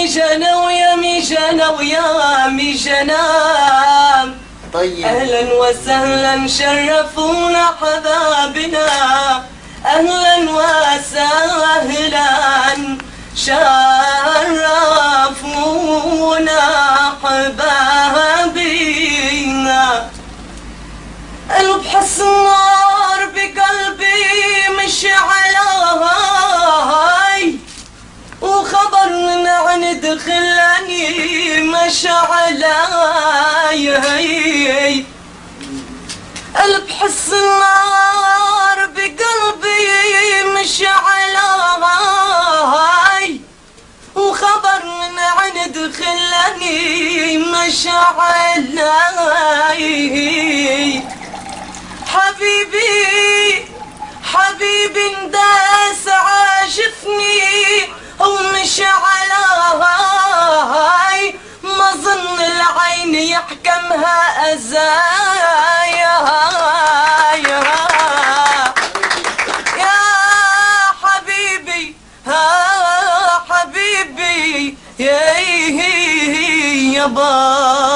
ميجانا ويا ميجانا ويا ميجانا. طيب أهلا وسهلا شرفونا حبابنا، أهلا وسهلا شرفونا حبابنا. قلب حس النار بقلبي مشعلاي، وخبر من عند خلاني مشعلاي. قلب حس النار بقلبي مشعلاي، وخبر من عند خلاني مشعلاي. حبيبي حبيبي انداس عاشفني ومشعلاي، ما ظن العين يحكمها أزايا. يا حبيبي حبيبي يا بابا.